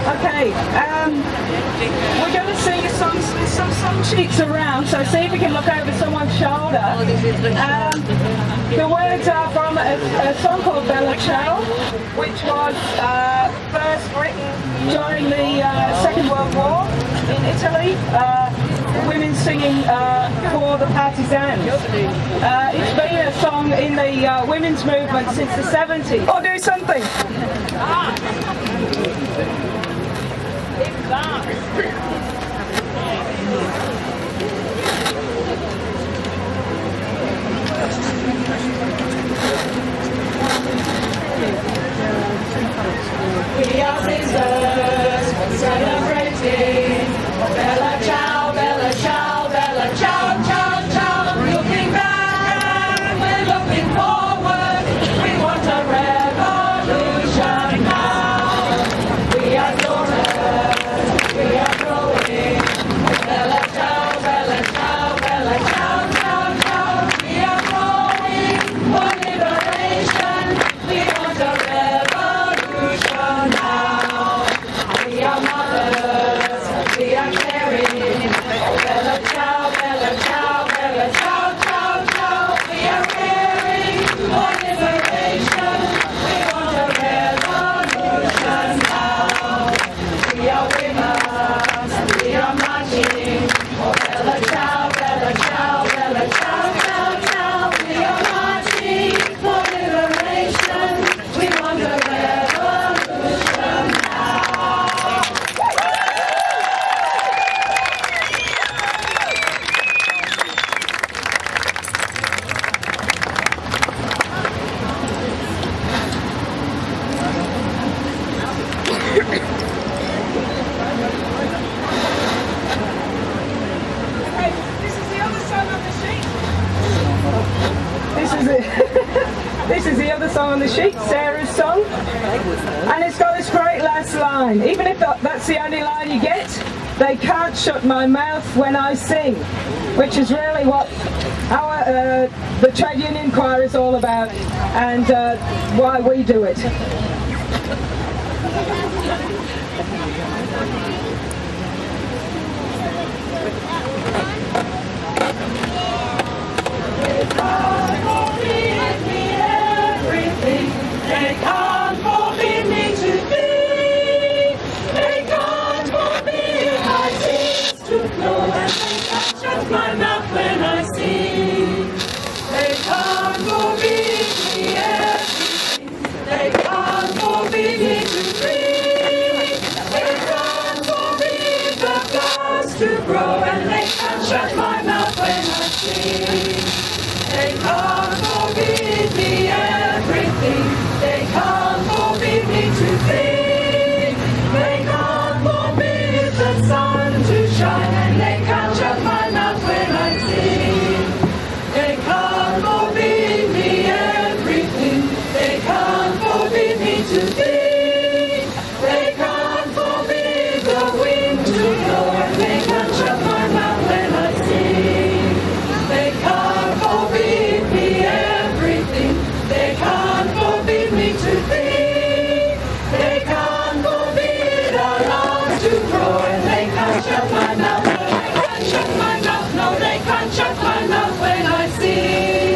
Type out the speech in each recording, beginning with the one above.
Okay, we're going to sing some song sheets around, so see if we can look over someone's shoulder. The words are from a song called Bella Ciao, which was first written during the Second World War in Italy. Women singing for the partisans. It's been a song in the women's movement since the 70s. Or do something! We are sisters celebrating Bella Ciao, Bella Ciao, Bella Ciao, Ciao, Ciao. Looking back, we're looking forward. We want a revolution now. We are daughters, we are growing. Bella Ciao, Bella Ciao, Bella Ciao, Ciao, Ciao. We are growing for liberation. We want a revolution now. We are mothers, we are caring. Bella Ciao, Bella Ciao, Bella Ciao, Ciao, Ciao. We are caring for liberation. We want a revolution now. We are women, we are marching. Bella Ciao, Bella Ciao, Bella Ciao, Ciao, Ciao. We are marching for liberation. We want a revolution now. Okay, this is the other song on the sheet. This is it. This is the other song on the sheet, Sarah's song. And it's got this great last line. Even if that's the only line you get, they can't shut my mouth when I sing. Which is really what our the trade union choir is all about, and why we do it. They can't forbid me to be. They can't forbid my tears to flow, and they can't shut my mouth when I sing. They can't forbid me everything. They can't forbid me to breathe. They can't forbid the flowers to grow, and they can't shut my mouth when I sing. They can't forbid me everything. They can't forbid me to think. They can't forbid the sun to shine, and they can't shut my mouth when I sing. They can't forbid me everything. They can't forbid me to think. They can't forbid the wind to blow, and they can't shut my mouth when I sing. They can't forbid me everything. They can't forbid me to think. They can't forbid our love to grow, and they can't shut my mouth. They can't shut my mouth. No, they can't shut my mouth when I sing.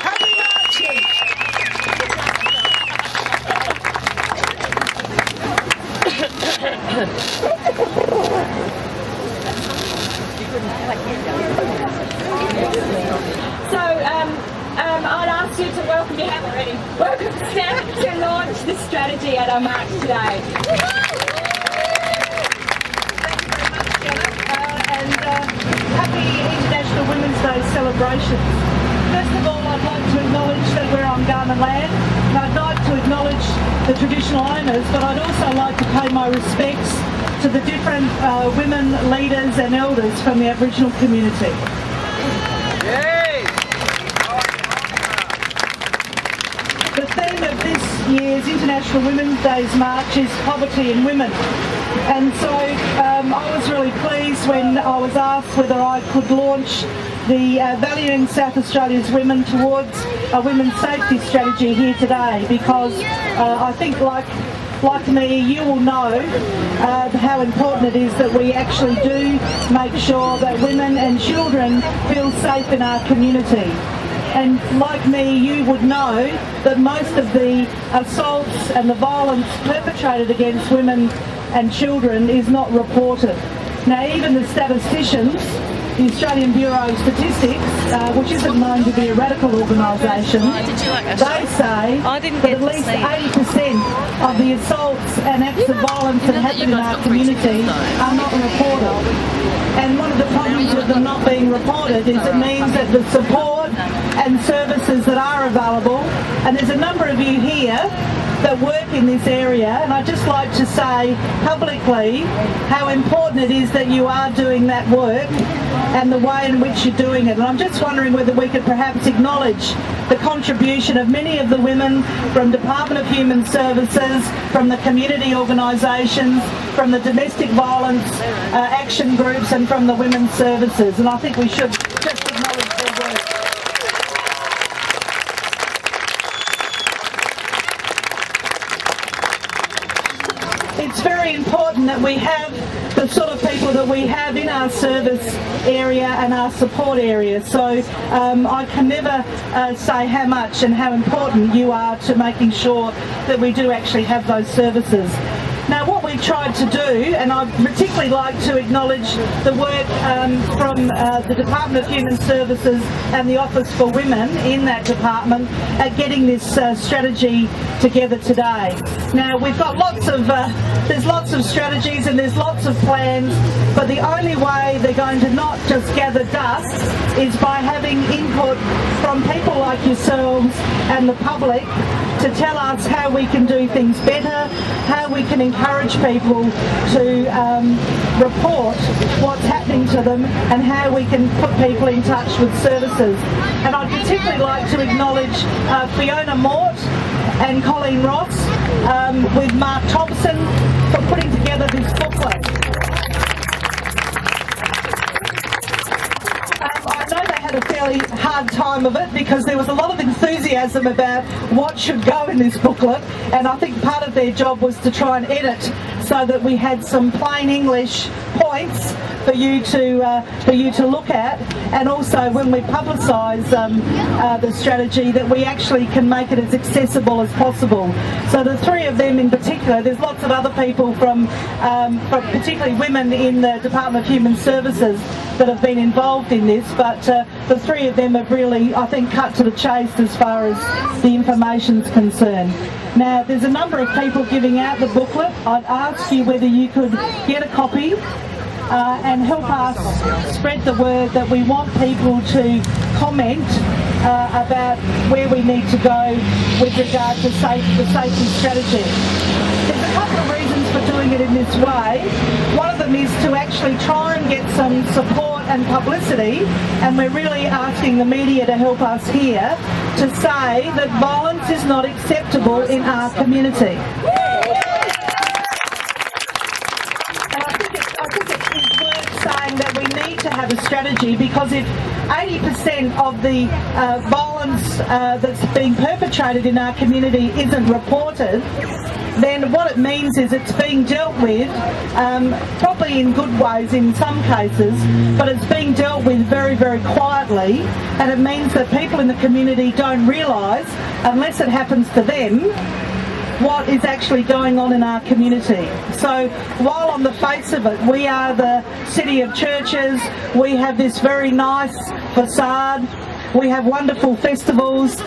Happy marching. So, I'd ask you to welcome, you haven't already, welcome Steph to launch this strategy at our march today. And happy International Women's Day celebrations. First of all, I'd like to acknowledge that we're on Garmin land, and I'd like to acknowledge the traditional owners, but I'd also like to pay my respects to the different women leaders and elders from the Aboriginal community. The theme of this year's International Women's Day's March is poverty in women. And so I was really pleased when I was asked whether I could launch the Valuing South Australia's Women towards a women's safety strategy here today, because I think like me, you will know how important it is that we actually do make sure that women and children feel safe in our community. And like me, you would know that most of the assaults and the violence perpetrated against women and children is not reported. Now, even the statisticians, the Australian Bureau of Statistics, which isn't known to be a radical organisation, they say that at least 80% of the assaults and acts of violence that happen in our community are not reported. And one of the problems with them not being reported is it means that the support and services that are available, and there's a number of you here that work in this area, and I'd just like to say publicly how important it is that you are doing that work and the way in which you're doing it. And I'm just wondering whether we could perhaps acknowledge the contribution of many of the women from Department of Human Services, from the community organisations, from the domestic violence action groups, and from the women's services. And I think we should just acknowledge their work. It's very important that we have the sort of people that we have in our service area and our support area. So I can never say how much and how important you are to making sure that we do actually have those services. Now, what we've tried to do, and I'd particularly like to acknowledge the work from the Department of Human Services and the Office for Women in that department at getting this strategy together today. Now, we've got there's lots of strategies and there's lots of plans, but the only way they're going to not just gather dust is by having input from people like yourselves and the public to tell us how we can do things better, how we can encourage people to report what's happening to them, and how we can put people in touch with services. And I'd particularly like to acknowledge Fiona Mort and Colleen Ross with Mark Thompson for putting together this booklet. I know they had a fairly hard time of it because there was a lot of enthusiasm about what should go in this booklet, and I think part of their job was to try and edit so that we had some plain English points for you to look at, and also when we publicise the strategy that we actually can make it as accessible as possible. So the three of them in particular, there's lots of other people from particularly women in the Department of Human Services that have been involved in this, but the three of them have really, I think, cut to the chase as far as the information's concerned. Now, there's a number of people giving out the booklet. I'd ask you whether you could get a copy and help us spread the word that we want people to comment about where we need to go with regard to the safety strategy. There's a couple of reasons for doing it in this way. One of them is to actually try and get some support and publicity, and we're really asking the media to help us here to say that violence is not acceptable in our community. That we need to have a strategy, because if 80% of the violence that's being perpetrated in our community isn't reported, then what it means is it's being dealt with, probably in good ways in some cases, but it's being dealt with very, very quietly, and it means that people in the community don't realise, unless it happens to them, what is actually going on in our community. So while on the face of it we are the city of churches, we have this very nice facade, we have wonderful festivals,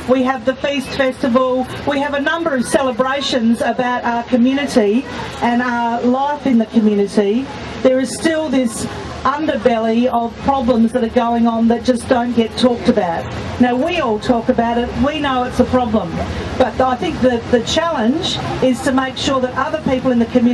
we have the Feast Festival, we have a number of celebrations about our community and our life in the community, there is still this underbelly of problems that are going on that just don't get talked about. Now, we all talk about it, we know it's a problem, but I think that the challenge is to make sure that other people in the community